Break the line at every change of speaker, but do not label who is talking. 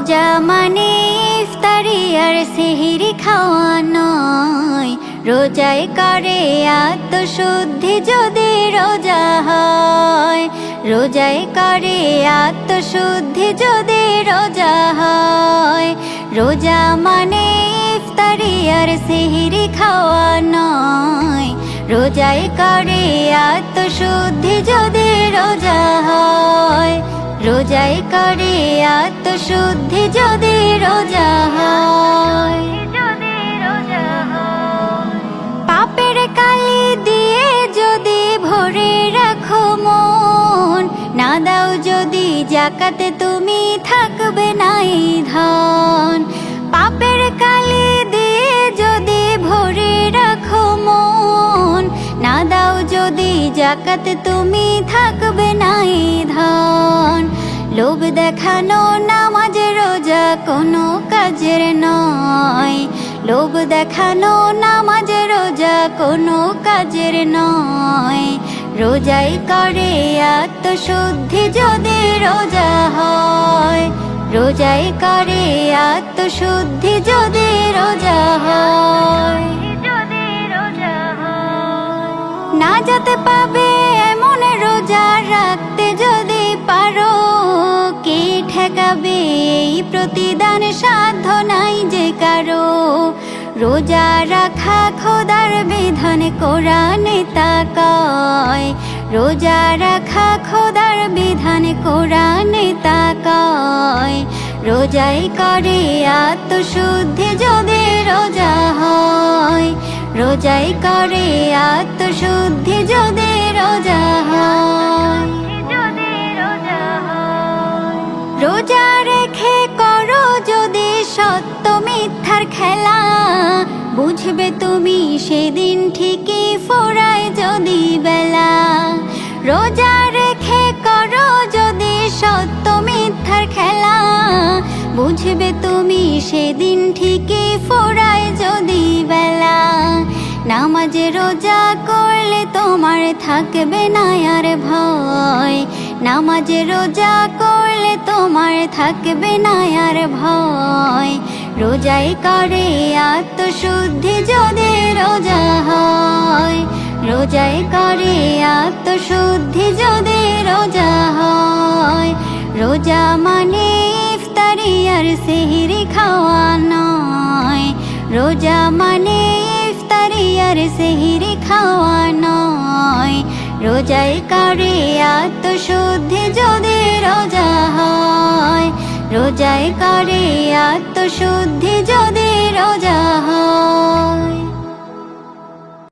রোজা মানে ইফতারি আর সেহরি খাওয়া নয়, রোজায় করে আত্মশুদ্ধি যদি রোজা হয়। রোজায় করে আত্মশুদ্ধি যদি রোজা হয়। রোজা মানে ইফতারি আর সেহরি খাওয়া নয়, রোজায় করে আত্মশুদ্ধি যদি রোজা হয়। রোজায় করে আত্মশুদ্ধি যদি রোজা হয়। পাপের কালি দিয়ে যদি ভরে রাখো মন, না দাও যদি যাকাতে তুমি থাকবে নাই ধন। পাপের কালি দিয়ে যদি ভরে রাখো মন, না দাও যদি যাকাতে তুমি থাকবে নাই ধন। লোভ দেখানো নামাজ রোজা কোনো কাজের নয়, লোভ দেখানো নামাজ রোজা কোনো কাজের নয়। রোজাই করে আত্মশুদ্ধি যদি রোজা হয়। রোজাই করে আত্মশুদ্ধি যদি রোজা হয়। না যেতে পাবে এমন রোজা রাখতে যদি পারো, কে ঠেকাবে এই প্রতিদান সাধ্য নাই যে কারো। রোজা রাখা খোদার বিধান কোরআনে তা কয়, রোজা রাখা খোদার বিধান কোরআনে তা কয়। রোজাই করে আত্মশুদ্ধি যদি রোজা হয়। রোজাই করে আত্মশুদ্ধি যদি রোজা হয়। রোজা রেখে করো যদি সত্য মিথ্যার খেলা, বুঝবে তুমি সেদিন ঠিকই ফুরায় যদি বেলা। রোজা রেখে করো যদি সত্য মিথ্যার খেলা, বুঝবে তুমি সেদিন ঠিকই ফুরায় যদি বেলা। নামাজে রোজা করলে তোমার থাকবে না আর ভয়, নামাজে রোজা করলে তোমার থাকবে না আর ভয়। রোজাই করে আত্মশুদ্ধি যদি রোজা হয়। রোজাই করে আত্মশুদ্ধি যদি রোজা হয়। রোজা মানে ইফতারি আর সেহরি খাওয়া নয়, রোজা মানে ইফতারি আর সেহরি খাওয়া নয়। রোজাই করে আত্মশুদ্ধি যদি রোজা হয়। রোজাই করে আত্মশুদ্ধি যদি রোজা হয়।